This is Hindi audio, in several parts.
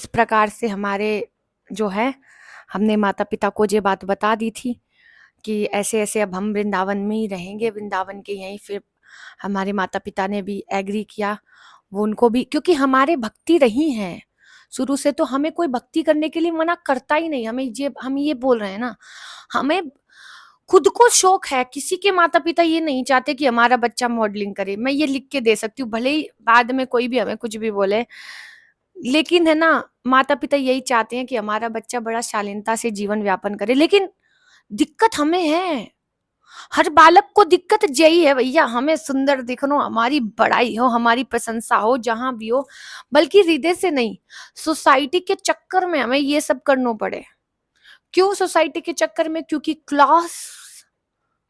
इस प्रकार से हमारे जो है हमने माता पिता को ये बात बता दी थी कि ऐसे ऐसे अब हम वृंदावन में ही रहेंगे, वृंदावन के यहीं। फिर हमारे माता पिता ने भी एग्री किया। वो उनको भी, क्योंकि हमारे भक्ति रही हैं शुरू से, तो हमें कोई भक्ति करने के लिए मना करता ही नहीं। हम ये बोल रहे हैं ना, हमें खुद को शौक है। किसी के माता पिता ये नहीं चाहते कि हमारा बच्चा मॉडलिंग करे। मैं ये लिख के दे सकती हूँ, भले ही बाद में कोई भी हमें कुछ भी बोले, लेकिन है ना, माता पिता यही चाहते हैं कि हमारा बच्चा बड़ा शालीनता से जीवन व्यापन करे। लेकिन दिक्कत हमें है, हर बालक को दिक्कत यही है भैया, हमें सुंदर दिखनो, हमारी बड़ाई हो, हमारी प्रशंसा हो जहां भी हो, बल्कि हृदय से नहीं। सोसाइटी के चक्कर में हमें ये सब करना पड़े। क्यों सोसाइटी के चक्कर में? क्योंकि क्लास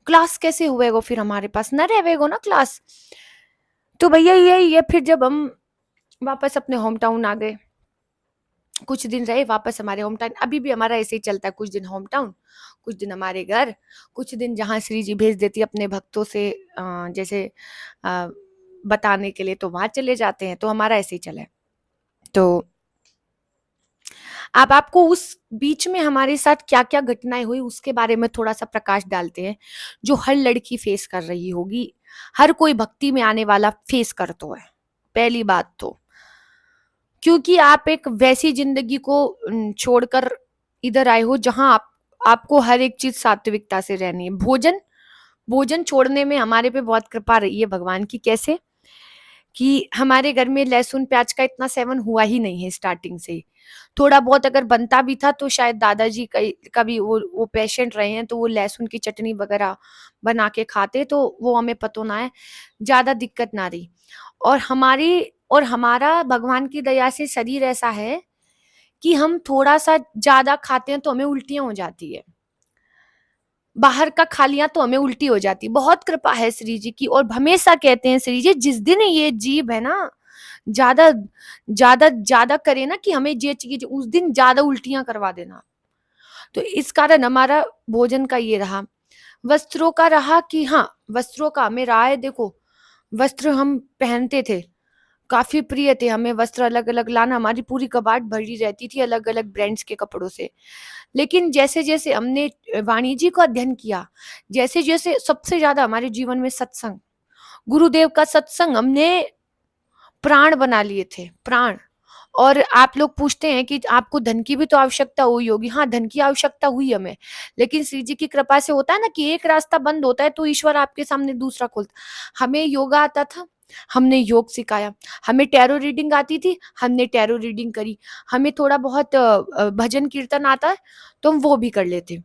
क्लास कैसे हुएगो, फिर हमारे पास न रहेगो ना क्लास। तो भैया यही है। फिर जब हम वापस अपने होम टाउन आ गए, कुछ दिन रहे वापस हमारे होम टाउन। अभी भी हमारा ऐसे ही चलता है, कुछ दिन होम टाउन, कुछ दिन हमारे घर, कुछ दिन जहाँ श्री जी भेज देती है अपने भक्तों से जैसे बताने के लिए, तो वहां चले जाते हैं। तो हमारा ऐसे ही चला है। तो अब आपको उस बीच में हमारे साथ क्या क्या घटनाएं हुई उसके बारे में थोड़ा सा प्रकाश डालते हैं, जो हर लड़की फेस कर रही होगी, हर कोई भक्ति में आने वाला फेस करता है। पहली बात तो, क्योंकि आप एक वैसी जिंदगी को छोड़कर इधर आए हो जहां आपको हर एक चीज सात्विकता से रहनी है। भोजन भोजन छोड़ने में हमारे पे बहुत कृपा रही है भगवान की। कैसे? कि हमारे घर में लहसुन प्याज का इतना सेवन हुआ ही नहीं है स्टार्टिंग से ही। थोड़ा बहुत अगर बनता भी था तो शायद दादाजी कभी वो पेशेंट रहे हैं, तो वो लहसुन की चटनी वगैरह बना के खाते, तो वो हमें पता ना है, ज्यादा दिक्कत ना रही। और हमारा भगवान की दया से शरीर ऐसा है कि हम थोड़ा सा ज्यादा खाते हैं तो हमें उल्टियां हो जाती है। बाहर का खा लिया तो हमें उल्टी हो जाती। बहुत कृपा है श्री जी की। और हमेशा कहते हैं श्री जी, जिस दिन ये जीव है ना ज्यादा ज्यादा ज्यादा करे ना कि हमें ये चाहिए, उस दिन ज्यादा उल्टियां करवा देना। तो इस कारण हमारा भोजन का ये रहा। वस्त्रों का रहा कि हाँ, वस्त्रों का हमें रहा है। देखो, वस्त्र हम पहनते थे, काफी प्रिय थे हमें वस्त्र अलग अलग लाना। हमारी पूरी कबाड़ भरी रहती थी अलग अलग ब्रांड्स के कपड़ों से। लेकिन जैसे जैसे हमने वाणी जी को अध्ययन किया, जैसे जैसे सबसे ज्यादा हमारे जीवन में सत्संग, गुरुदेव का सत्संग हमने प्राण बना लिए थे, प्राण। और आप लोग पूछते हैं कि आपको धन की भी तो आवश्यकता हुई होगी। हाँ, धन की आवश्यकता हुई हमें, लेकिन श्री जी की कृपा से होता है ना कि एक रास्ता बंद होता है तो ईश्वर आपके सामने दूसरा खोलता। हमें योगा आता था, हमने योग सिखाया। हमें टैरो रीडिंग आती थी, हमने टैरो रीडिंग करी। हमें थोड़ा बहुत भजन कीर्तन आता है तो हम वो भी कर लेते।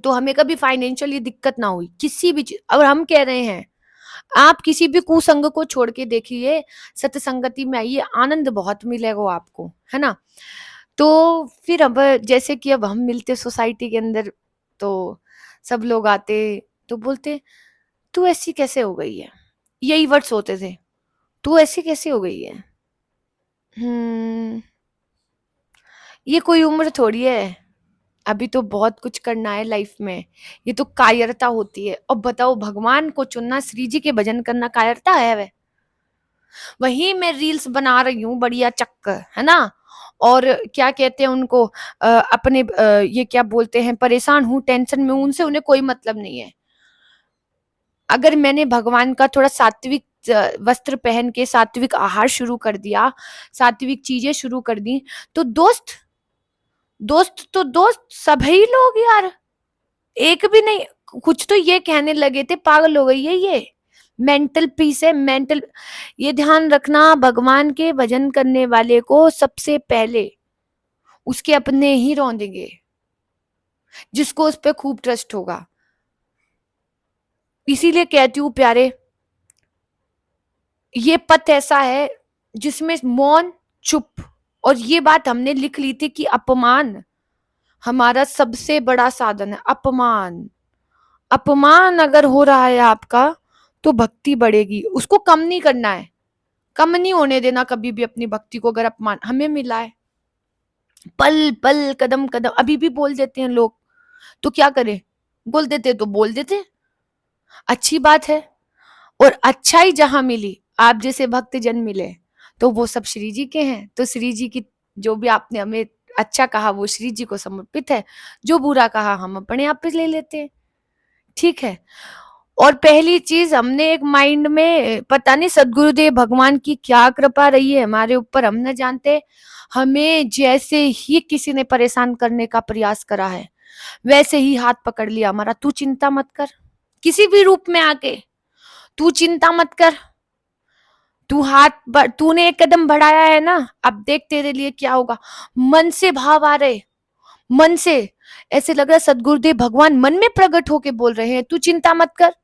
तो हमें कभी फाइनेंशियली दिक्कत ना हुई किसी भी चीज। और हम कह रहे हैं, आप किसी भी कुसंग को छोड़ के देखिए, सत्संगति में आइए, आनंद बहुत मिलेगा आपको, है ना। तो फिर अब जैसे कि अब हम मिलते सोसाइटी के अंदर, तो सब लोग आते तो बोलते, तू ऐसी कैसे हो गई है। यही वर्ड्स होते थे, तू ऐसी कैसे हो गई है। हम्म ये कोई उम्र थोड़ी है, अभी तो बहुत कुछ करना है लाइफ में। ये तो कायरता होती है। अब बताओ, भगवान को चुनना, श्री जी के भजन करना कायरता है वे? वही मैं रील्स बना रही हूँ बढ़िया चक्कर, है ना। और क्या कहते हैं उनको, अपने ये क्या बोलते हैं, परेशान हूँ, टेंशन में हूं, उनसे उन्हें कोई मतलब नहीं है। अगर मैंने भगवान का थोड़ा सात्विक वस्त्र पहन के सात्विक आहार शुरू कर दिया, सात्विक चीजें शुरू कर दी, तो दोस्त दोस्त तो दोस्त सभी लोग यार, एक भी नहीं। कुछ तो ये कहने लगे थे, पागल हो गई है ये, मेंटल पीस है, मेंटल। ये ध्यान रखना, भगवान के भजन करने वाले को सबसे पहले उसके अपने ही रौंदेंगे, जिसको उस पर खूब ट्रस्ट होगा। इसीलिए कहती हूँ प्यारे, ये पथ ऐसा है जिसमें मौन, चुप। और ये बात हमने लिख ली थी कि अपमान हमारा सबसे बड़ा साधन है। अपमान, अपमान अगर हो रहा है आपका तो भक्ति बढ़ेगी। उसको कम नहीं करना है, कम नहीं होने देना कभी भी अपनी भक्ति को। अगर अपमान हमें मिला है, पल पल कदम कदम, अभी भी बोल देते हैं लोग, तो क्या करें, बोल देते तो बोल देते, अच्छी बात है। और अच्छाई जहां मिली, आप जैसे भक्त जन मिले, तो वो सब श्री जी के हैं। तो श्री जी की जो भी आपने हमें अच्छा कहा वो श्री जी को समर्पित है, जो बुरा कहा हम अपने आप पे ले लेते हैं। ठीक है। और पहली चीज हमने एक माइंड में, पता नहीं सदगुरुदेव भगवान की क्या कृपा रही है हमारे ऊपर, हम न जानते, हमें जैसे ही किसी ने परेशान करने का प्रयास करा है वैसे ही हाथ पकड़ लिया हमारा, तू चिंता मत कर, किसी भी रूप में आके तू चिंता मत कर, तूने एक कदम बढ़ाया है ना, अब देख तेरे लिए क्या होगा। मन से भाव आ रहे, मन से ऐसे लग रहा है सदगुरुदेव भगवान मन में प्रकट होके बोल रहे हैं, तू चिंता मत कर।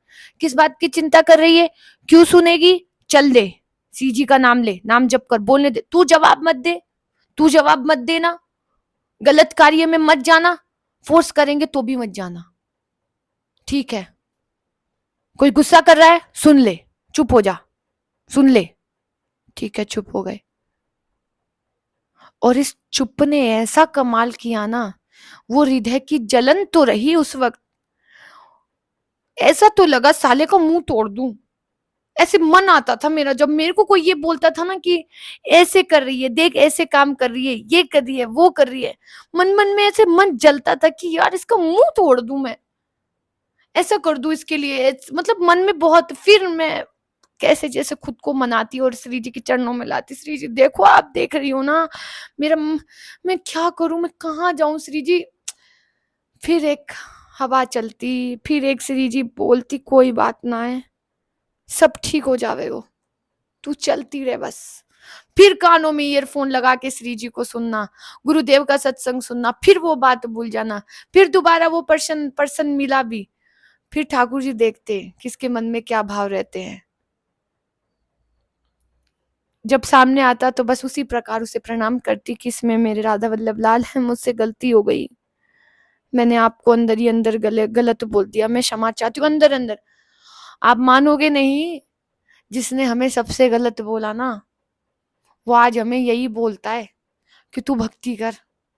किस बात की चिंता कर रही है, क्यों सुनेगी, चल दे, सीजी का नाम ले, नाम जप कर, बोलने दे, तू जवाब मत दे, तू जवाब मत देना, गलत कार्य में मत जाना, फोर्स करेंगे तो भी मत जाना। ठीक है, कोई गुस्सा कर रहा है, सुन ले, चुप हो जा, सुन ले। ठीक है, चुप हो गए। और इस चुप ने ऐसा कमाल किया ना, वो हृदय की जलन तो रही उस वक्त, ऐसा तो लगा साले का मुंह तोड़ दूं। ऐसे मन आता था मेरा जब मेरे को कोई ये बोलता था ना कि ऐसे कर रही है, देख ऐसे काम कर रही है, ये कर रही है, वो कर रही है, मन मन में ऐसे मन जलता था कि यार इसका मुंह तोड़ दूं मैं, ऐसा कर दूं इसके लिए, मतलब मन में बहुत। फिर मैं कैसे जैसे खुद को मनाती और श्री जी के चरणों में लाती, श्री जी देखो आप देख रही हो ना मेरा, मैं क्या करूं, मैं कहाँ जाऊं श्री जी। फिर एक हवा चलती, फिर एक श्री जी बोलती, कोई बात ना है, सब ठीक हो जावेगो, तू चलती रहे बस। फिर कानों में ईयरफोन लगा के श्री जी को सुनना, गुरुदेव का सत्संग सुनना, फिर वो बात भूल जाना, फिर दोबारा वो पर्सन पर्सन मिला भी, फिर ठाकुर जी देखते किसके मन में क्या भाव रहते हैं। जब सामने आता तो बस उसी प्रकार उसे प्रणाम करती कि इसमें मेरे राधा वल्लभ लाल है, मुझसे गलती हो गई, मैंने आपको अंदर ही अंदर गलत बोल दिया, मैं क्षमा चाहती हूँ अंदर अंदर। आप मानोगे नहीं, जिसने हमें सबसे गलत बोला ना, वो आज हमें यही बोलता है कि तू भक्ति कर,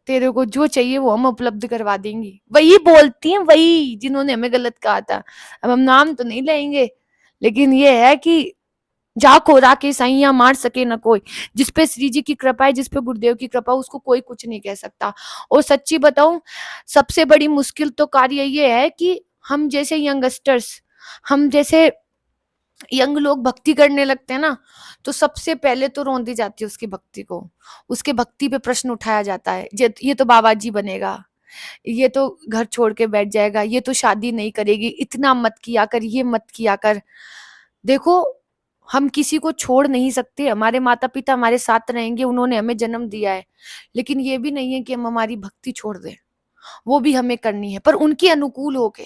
तेरे को जो चाहिए वो हम उपलब्ध करवा देंगी। वही बोलती हैं, वही जिन्होंने हमें गलत कहा था। अब हम नाम तो नहीं लेंगे, लेकिन ये है कि जा खोरा के सैया मार सके न कोई, जिसपे श्री जी की कृपा है, जिसपे गुरुदेव की कृपा, उसको कोई कुछ नहीं कह सकता। और सच्ची बताऊं, सबसे बड़ी मुश्किल तो कार्य ये है कि हम जैसे यंगस्टर्स, हम जैसे यंग लोग भक्ति करने लगते हैं ना, तो सबसे पहले तो रौंदी जाती है उसकी भक्ति को, उसके भक्ति पे प्रश्न उठाया जाता है, ये तो बाबा जी बनेगा, ये तो घर छोड़ के बैठ जाएगा, ये तो शादी नहीं करेगी, इतना मत किया कर, ये मत किया कर। देखो, हम किसी को छोड़ नहीं सकते, हमारे माता पिता हमारे साथ रहेंगे, उन्होंने हमें जन्म दिया है, लेकिन ये भी नहीं है कि हम हमारी भक्ति छोड़ दें, वो भी हमें करनी है, पर उनके अनुकूल होके,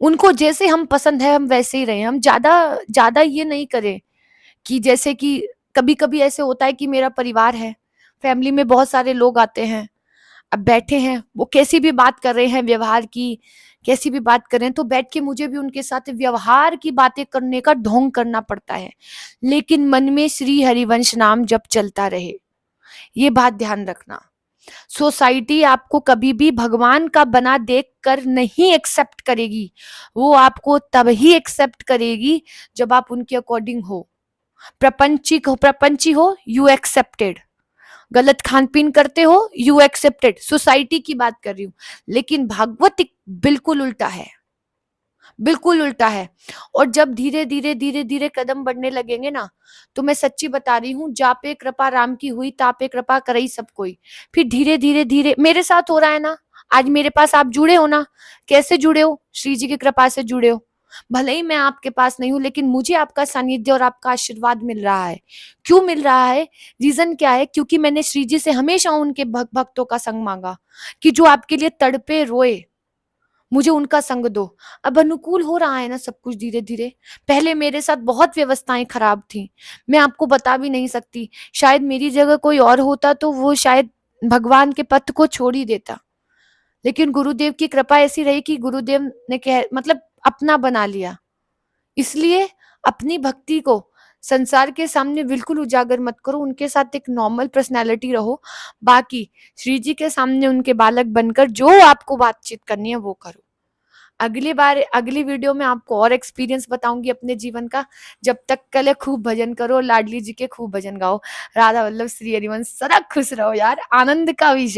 उनको जैसे हम पसंद है हम वैसे ही रहे, हम ज्यादा ज्यादा ये नहीं करें कि जैसे कि कभी कभी ऐसे होता है कि मेरा परिवार है, फैमिली में बहुत सारे लोग आते हैं, अब बैठे हैं, वो कैसी भी बात कर रहे हैं व्यवहार की, कैसी भी बात कर रहे हैं, तो बैठ के मुझे भी उनके साथ व्यवहार की बातें करने का ढोंग करना पड़ता है, लेकिन मन में श्री हरिवंश नाम जब चलता रहे, ये बात ध्यान रखना। सोसाइटी आपको कभी भी भगवान का बना देख कर नहीं एक्सेप्ट करेगी, वो आपको तब ही एक्सेप्ट करेगी जब आप उनके अकॉर्डिंग हो। प्रपंची हो, यू एक्सेप्टेड, गलत खान पीन करते हो, यू एक्सेप्टेड, सोसाइटी की बात कर रही हूं, लेकिन भागवत बिल्कुल उल्टा है, बिल्कुल उल्टा है। और जब धीरे धीरे धीरे धीरे कदम बढ़ने लगेंगे ना, तो मैं सच्ची बता रही हूँ, जा पे कृपा राम की हुई ता पे कृपा करई सब कोई। फिर धीरे धीरे धीरे मेरे साथ हो रहा है ना, आज मेरे पास आप जुड़े हो ना, कैसे जुड़े हो, श्री जी की कृपा से जुड़े हो। भले ही मैं आपके पास नहीं हूं, लेकिन मुझे आपका सानिध्य और आपका आशीर्वाद मिल रहा है। क्यों मिल रहा है, रीजन क्या है, क्योंकि मैंने श्री जी से हमेशा उनके भक्तों का संग मांगा कि जो आपके लिए तड़पे रोए, मुझे उनका संग दो। अब अनुकूल हो रहा है ना सब कुछ धीरे धीरे। पहले मेरे साथ बहुत व्यवस्थाएं खराब थी, मैं आपको बता भी नहीं सकती, शायद मेरी जगह कोई और होता तो वो शायद भगवान के पथ को छोड़ ही देता, लेकिन गुरुदेव की कृपा ऐसी रही कि गुरुदेव ने कह मतलब अपना बना लिया। इसलिए अपनी भक्ति को संसार के सामने बिल्कुल उजागर मत करो, उनके साथ एक नॉर्मल पर्सनैलिटी रहो, बाकी श्री जी के सामने उनके बालक बनकर जो आपको बातचीत करनी है वो करो। अगली बार अगली वीडियो में आपको और एक्सपीरियंस बताऊंगी अपने जीवन का। जब तक के लिए खूब भजन करो, लाडली जी के खूब भजन गाओ। राधा वल्लभ श्री हरिवंश सदा खुश रहो यार, आनंद का विषय।